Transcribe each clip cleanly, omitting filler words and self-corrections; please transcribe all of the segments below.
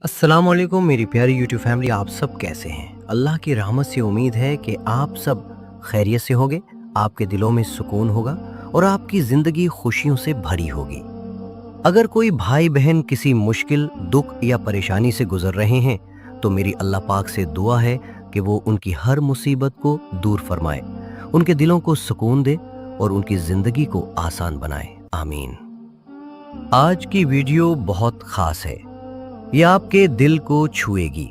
अस्सलाम वालेकुम मेरी प्यारी यूट्यूब फैमिली, आप सब कैसे हैं? अल्लाह की रहमत से उम्मीद है कि आप सब खैरियत से होंगे, आपके दिलों में सुकून होगा और आपकी ज़िंदगी खुशियों से भरी होगी। अगर कोई भाई बहन किसी मुश्किल, दुख या परेशानी से गुजर रहे हैं तो मेरी अल्लाह पाक से दुआ है कि वो उनकी हर मुसीबत को दूर फरमाए, उनके दिलों को सुकून दे और उनकी ज़िंदगी को आसान बनाए। आमीन। आज की वीडियो बहुत ख़ास है। ये आपके दिल को छुएगी,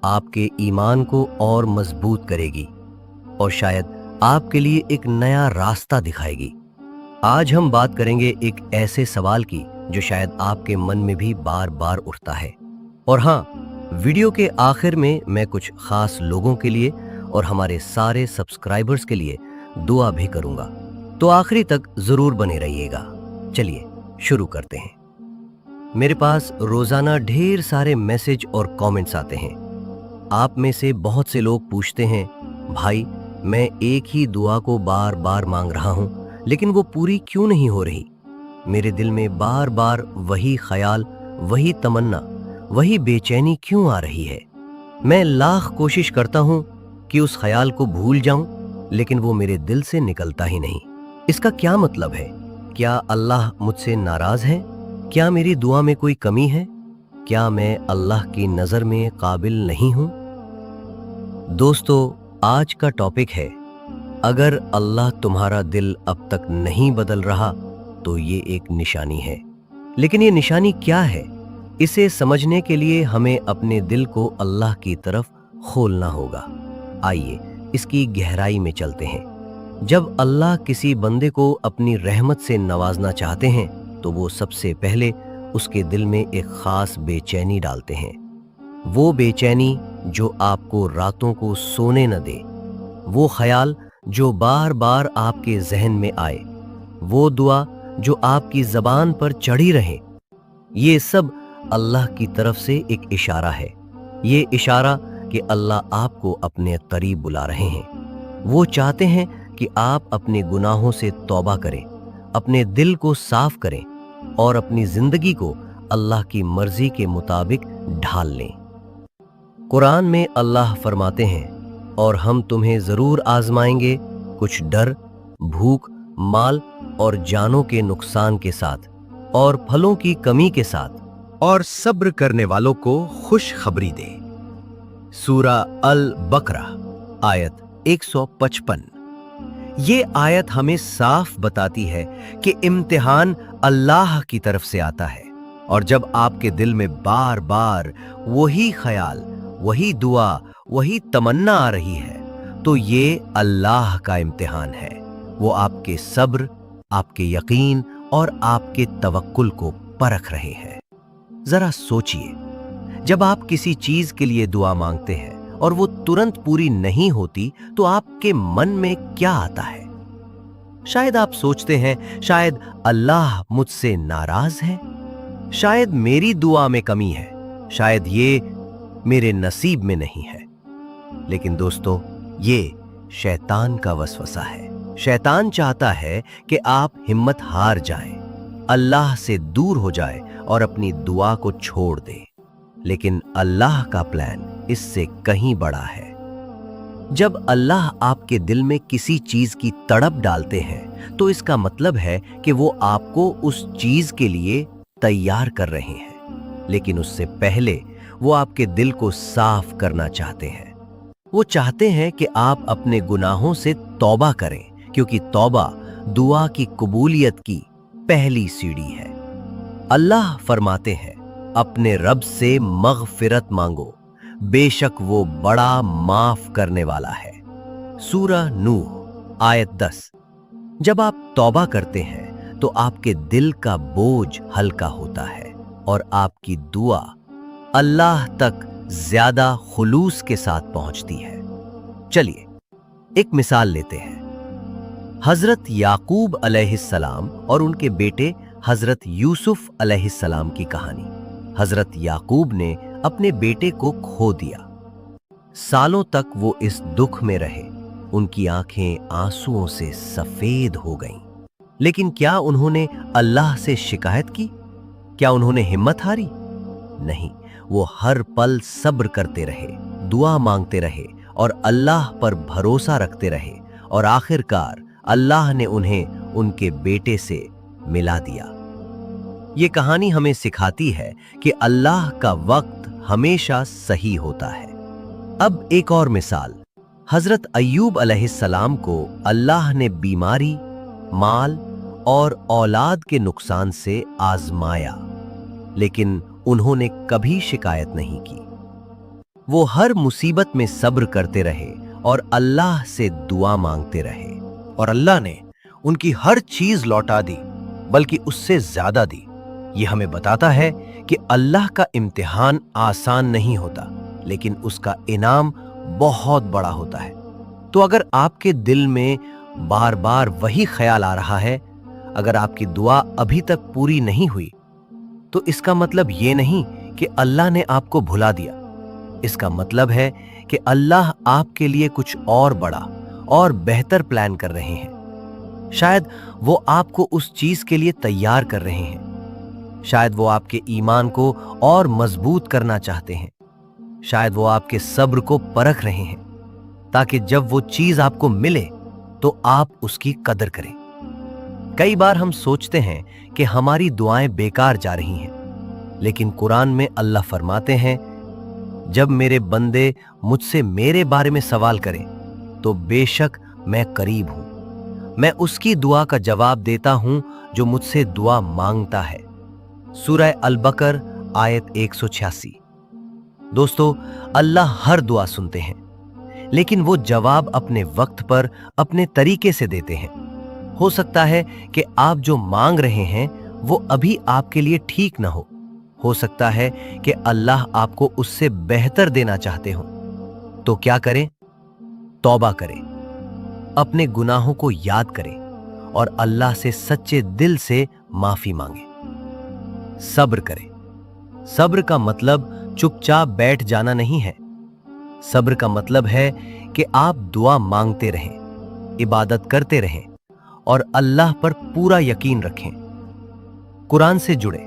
आपके ईमान को और मजबूत करेगी और शायद आपके लिए एक नया रास्ता दिखाएगी। आज हम बात करेंगे एक ऐसे सवाल की जो शायद आपके मन में भी बार बार उठता है। और हाँ, वीडियो के आखिर में मैं कुछ खास लोगों के लिए और हमारे सारे सब्सक्राइबर्स के लिए दुआ भी करूंगा, तो आखिरी तक जरूर बने रहिएगा। चलिए शुरू करते हैं। मेरे पास रोजाना ढेर सारे मैसेज और कमेंट्स आते हैं। आप में से बहुत से लोग पूछते हैं, भाई मैं एक ही दुआ को बार बार मांग रहा हूं लेकिन वो पूरी क्यों नहीं हो रही? मेरे दिल में बार बार वही ख्याल, वही तमन्ना, वही बेचैनी क्यों आ रही है? मैं लाख कोशिश करता हूं कि उस ख्याल को भूल जाऊं लेकिन वो मेरे दिल से निकलता ही नहीं। इसका क्या मतलब है? क्या अल्लाह मुझसे नाराज है? क्या मेरी दुआ में कोई कमी है? क्या मैं अल्लाह की नज़र में काबिल नहीं हूं? दोस्तों, आज का टॉपिक है, अगर अल्लाह तुम्हारा दिल अब तक नहीं बदल रहा तो ये एक निशानी है। लेकिन ये निशानी क्या है? इसे समझने के लिए हमें अपने दिल को अल्लाह की तरफ खोलना होगा। आइए इसकी गहराई में चलते हैं। जब अल्लाह किसी बंदे को अपनी रहमत से नवाजना चाहते हैं तो वो सबसे पहले उसके दिल में एक खास बेचैनी डालते हैं। वो बेचैनी जो आपको रातों को सोने न दे, वो ख्याल जो बार बार आपके जहन में आए, वो दुआ जो आपकी जबान पर चढ़ी रहे, ये सब अल्लाह की तरफ से एक इशारा है। ये इशारा कि अल्लाह आपको अपने करीब बुला रहे हैं। वो चाहते हैं कि आप अपने गुनाहों से तौबा करें, अपने दिल को साफ करें और अपनी जिंदगी को अल्लाह की मर्जी के मुताबिक ढाल लें। कुरान में अल्लाह फरमाते हैं, और हम तुम्हें जरूर आजमाएंगे कुछ डर, भूख, माल और जानों के नुकसान के साथ और फलों की कमी के साथ, और सब्र करने वालों को खुशखबरी दे। सूरा अल बकरा आयत 155। ये आयत हमें साफ बताती है कि इम्तिहान अल्लाह की तरफ से आता है, और जब आपके दिल में बार बार वही ख्याल, वही दुआ, वही तमन्ना आ रही है तो ये अल्लाह का इम्तिहान है। वो आपके सब्र, आपके यकीन और आपके तवक्कुल को परख रहे हैं। जरा सोचिए, जब आप किसी चीज के लिए दुआ मांगते हैं और वो तुरंत पूरी नहीं होती तो आपके मन में क्या आता है? शायद आप सोचते हैं, शायद अल्लाह मुझसे नाराज है, शायद मेरी दुआ में कमी है, शायद ये मेरे नसीब में नहीं है। लेकिन दोस्तों, ये शैतान का वसवसा है। शैतान चाहता है कि आप हिम्मत हार जाएं, अल्लाह से दूर हो जाएं और अपनी दुआ को छोड़ दें। लेकिन अल्लाह का प्लान इससे कहीं बड़ा है। जब अल्लाह आपके दिल में किसी चीज की तड़प डालते हैं तो इसका मतलब है कि वो आपको उस चीज के लिए तैयार कर रहे हैं। लेकिन उससे पहले वो आपके दिल को साफ करना चाहते हैं। वो चाहते हैं कि आप अपने गुनाहों से तौबा करें, क्योंकि तौबा दुआ की कबूलियत की पहली सीढ़ी है। अल्लाह फरमाते हैं, अपने रब से मग़फ़िरत मांगो, बेशक वो बड़ा माफ करने वाला है। सूरा नूह आयत 10। जब आप तौबा करते हैं तो आपके दिल का बोझ हल्का होता है और आपकी दुआ अल्लाह तक ज्यादा खुलूस के साथ पहुंचती है। चलिए एक मिसाल लेते हैं। हजरत याकूब अलैहिस्सलाम और उनके बेटे हजरत यूसुफ अलैहिस्सलाम की कहानी। हजरत याकूब ने अपने बेटे को खो दिया। सालों तक वो इस दुख में रहे। उनकी आंखें आंसुओं से सफेद हो गईं। लेकिन क्या उन्होंने अल्लाह से शिकायत की? क्या उन्होंने हिम्मत हारी? नहीं, वो हर पल सब्र करते रहे, दुआ मांगते रहे और अल्लाह पर भरोसा रखते रहे, और आखिरकार अल्लाह ने उन्हें उनके बेटे से मिला दिया। ये कहानी हमें सिखाती है कि अल्लाह का वक्त हमेशा सही होता है। अब एक और मिसाल, हजरत अय्यूब अलैहिस्सलाम को अल्लाह ने बीमारी, माल और औलाद के नुकसान से आजमाया, लेकिन उन्होंने कभी शिकायत नहीं की। वो हर मुसीबत में सब्र करते रहे और अल्लाह से दुआ मांगते रहे, और अल्लाह ने उनकी हर चीज लौटा दी, बल्कि उससे ज्यादा दी। ये हमें बताता है कि अल्लाह का इम्तिहान आसान नहीं होता, लेकिन उसका इनाम बहुत बड़ा होता है। तो अगर आपके दिल में बार बार वही ख्याल आ रहा है, अगर आपकी दुआ अभी तक पूरी नहीं हुई, तो इसका मतलब ये नहीं कि अल्लाह ने आपको भुला दिया। इसका मतलब है कि अल्लाह आपके लिए कुछ और बड़ा और बेहतर प्लान कर रहे हैं। शायद वो आपको उस चीज के लिए तैयार कर रहे हैं। शायद वो आपके ईमान को और मजबूत करना चाहते हैं। शायद वो आपके सब्र को परख रहे हैं, ताकि जब वो चीज आपको मिले तो आप उसकी कदर करें। कई बार हम सोचते हैं कि हमारी दुआएं बेकार जा रही हैं, लेकिन कुरान में अल्लाह फरमाते हैं, जब मेरे बंदे मुझसे मेरे बारे में सवाल करें तो बेशक मैं करीब हूं। मैं उसकी दुआ का जवाब देता हूं जो मुझसे दुआ मांगता है। सूरह अल-बकर आयत 186। दोस्तों, अल्लाह हर दुआ सुनते हैं, लेकिन वो जवाब अपने वक्त पर अपने तरीके से देते हैं। हो सकता है कि आप जो मांग रहे हैं वो अभी आपके लिए ठीक ना हो सकता है कि अल्लाह आपको उससे बेहतर देना चाहते हो। तो क्या करें? तौबा करें, अपने गुनाहों को याद करें और अल्लाह से सच्चे दिल से माफी मांगे। सब्र करें। सब्र का मतलब चुपचाप बैठ जाना नहीं है। सब्र का मतलब है कि आप दुआ मांगते रहें, इबादत करते रहें और अल्लाह पर पूरा यकीन रखें। कुरान से जुड़े।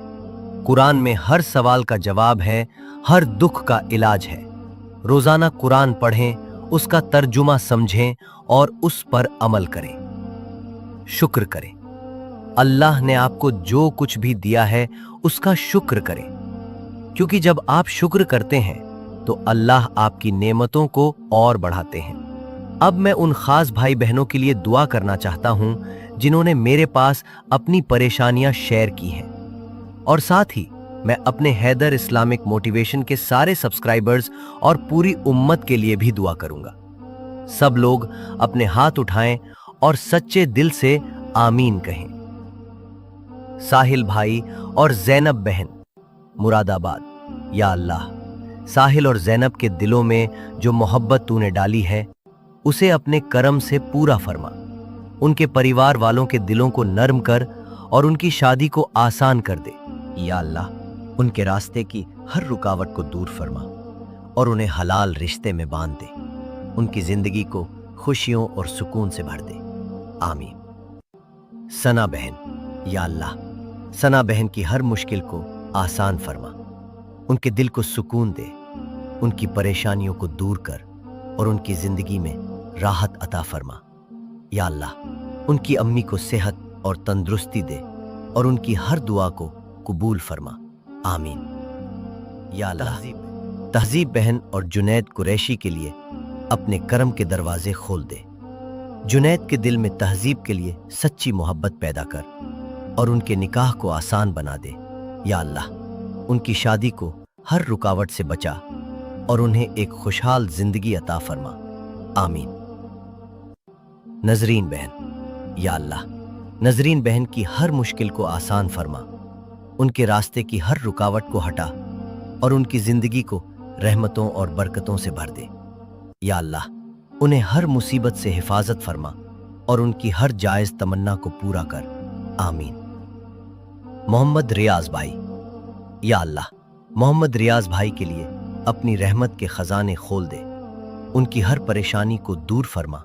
कुरान में हर सवाल का जवाब है, हर दुख का इलाज है। रोजाना कुरान पढ़ें, उसका तर्जुमा समझें और उस पर अमल करें। शुक्र करें। अल्लाह ने आपको जो कुछ भी दिया है उसका शुक्र करें, क्योंकि जब आप शुक्र करते हैं तो अल्लाह आपकी नेमतों को और बढ़ाते हैं। अब मैं उन खास भाई बहनों के लिए दुआ करना चाहता हूं जिन्होंने मेरे पास अपनी परेशानियां शेयर की हैं, और साथ ही मैं अपने हैदर इस्लामिक मोटिवेशन के सारे सब्सक्राइबर्स और पूरी उम्मत के लिए भी दुआ करूंगा। सब लोग अपने हाथ उठाएं और सच्चे दिल से आमीन कहें। साहिल भाई और जैनब बहन, मुरादाबाद। या अल्लाह, साहिल और जैनब के दिलों में जो मोहब्बत तूने डाली है उसे अपने करम से पूरा फरमा। उनके परिवार वालों के दिलों को नर्म कर और उनकी शादी को आसान कर दे। या अल्लाह, उनके रास्ते की हर रुकावट को दूर फरमा और उन्हें हलाल रिश्ते में बांध दे। उनकी जिंदगी को खुशियों और सुकून से भर दे। आमीन। सना बहन, या अल्लाह, सना बहन की हर मुश्किल को आसान फरमा। उनके दिल को सुकून दे, उनकी परेशानियों को दूर कर और उनकी जिंदगी में राहत अता फरमा। या अल्लाह, उनकी अम्मी को सेहत और तंदुरुस्ती दे और उनकी हर दुआ को कबूल फरमा। आमीन। या अल्लाह, तहजीब बहन और जुनैद कुरैशी के लिए अपने करम के दरवाजे खोल दे। जुनैद के दिल में तहजीब के लिए सच्ची मोहब्बत पैदा कर और उनके निकाह को आसान बना दे। या अल्लाह, उनकी शादी को हर रुकावट से बचा और उन्हें एक खुशहाल जिंदगी अता फरमा। आमीन। नजरीन बहन, या अल्लाह, नजरीन बहन की हर मुश्किल को आसान फरमा। उनके रास्ते की हर रुकावट को हटा और उनकी जिंदगी को रहमतों और बरकतों से भर दे। या अल्लाह, उन्हें हर मुसीबत से हिफाजत फरमा और उनकी हर जायज तमन्ना को पूरा कर। आमीन। मोहम्मद रियाज भाई, या अल्लाह, मोहम्मद रियाज भाई के लिए अपनी रहमत के खजाने खोल दे। उनकी हर परेशानी को दूर फरमा,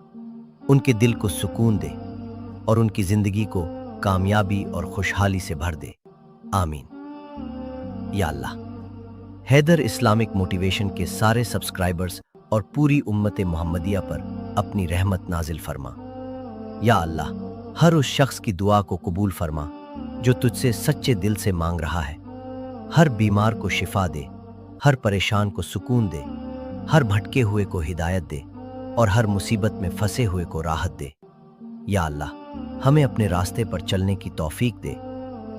उनके दिल को सुकून दे और उनकी जिंदगी को कामयाबी और खुशहाली से भर दे। आमीन। या अल्लाह, हैदर इस्लामिक मोटिवेशन के सारे सब्सक्राइबर्स और पूरी उम्मत मोहम्मदिया पर अपनी रहमत नाजिल फरमा। या अल्लाह, हर उस शख्स की दुआ को कबूल फरमा जो तुझसे सच्चे दिल से मांग रहा है। हर बीमार को शिफा दे, हर परेशान को सुकून दे, हर भटके हुए को हिदायत दे और हर मुसीबत में फंसे हुए को राहत दे। या अल्लाह, हमें अपने रास्ते पर चलने की तौफीक दे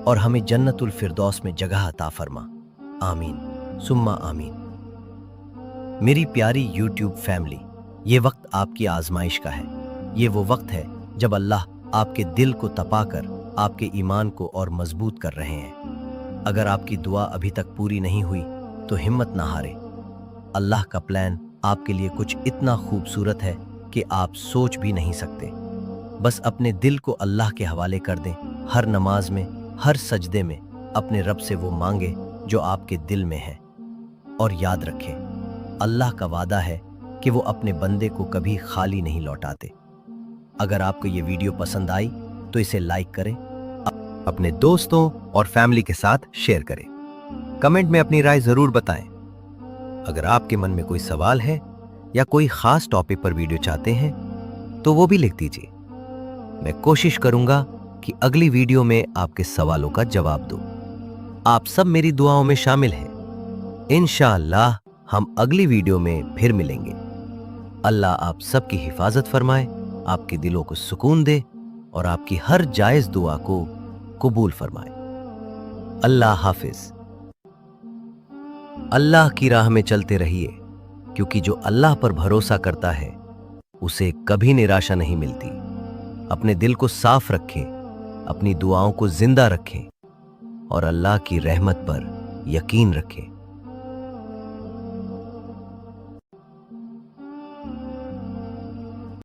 और हमें जन्नतुल फिरदौस में जगह अता फरमा। आमीन सुम्मा आमीन। मेरी प्यारी यूट्यूब फैमिली, ये वक्त आपकी आजमाइश का है। ये वो वक्त है जब अल्लाह आपके दिल को तपाकर आपके ईमान को और मजबूत कर रहे हैं। अगर आपकी दुआ अभी तक पूरी नहीं हुई तो हिम्मत ना हारे। अल्लाह का प्लान आपके लिए कुछ इतना खूबसूरत है कि आप सोच भी नहीं सकते। बस अपने दिल को अल्लाह के हवाले कर दें। हर नमाज में, हर सजदे में अपने रब से वो मांगे जो आपके दिल में है। और याद रखें, अल्लाह का वादा है कि वो अपने बंदे को कभी खाली नहीं लौटाते। अगर आपको ये वीडियो पसंद आई तो इसे लाइक करें, अपने दोस्तों और फैमिली के साथ शेयर करें। कमेंट में अपनी राय जरूर बताएं। अगर आपके मन में कोई सवाल है या कोई खास टॉपिक पर वीडियो चाहते हैं तो वो भी लिख दीजिए। मैं कोशिश करूंगा कि अगली वीडियो में आपके सवालों का जवाब दूं। आप सब मेरी दुआओं में शामिल हैं। इंशाअल्लाह हम अगली वीडियो में फिर मिलेंगे। अल्लाह आप सबकी हिफाजत फरमाए, आपके दिलों को सुकून दे और आपकी हर जायज दुआ को कबूल फरमाए। अल्लाह हाफिज। अल्लाह की राह में चलते रहिए, क्योंकि जो अल्लाह पर भरोसा करता है उसे कभी निराशा नहीं मिलती। अपने दिल को साफ रखें, अपनी दुआओं को जिंदा रखें और अल्लाह की रहमत पर यकीन रखें।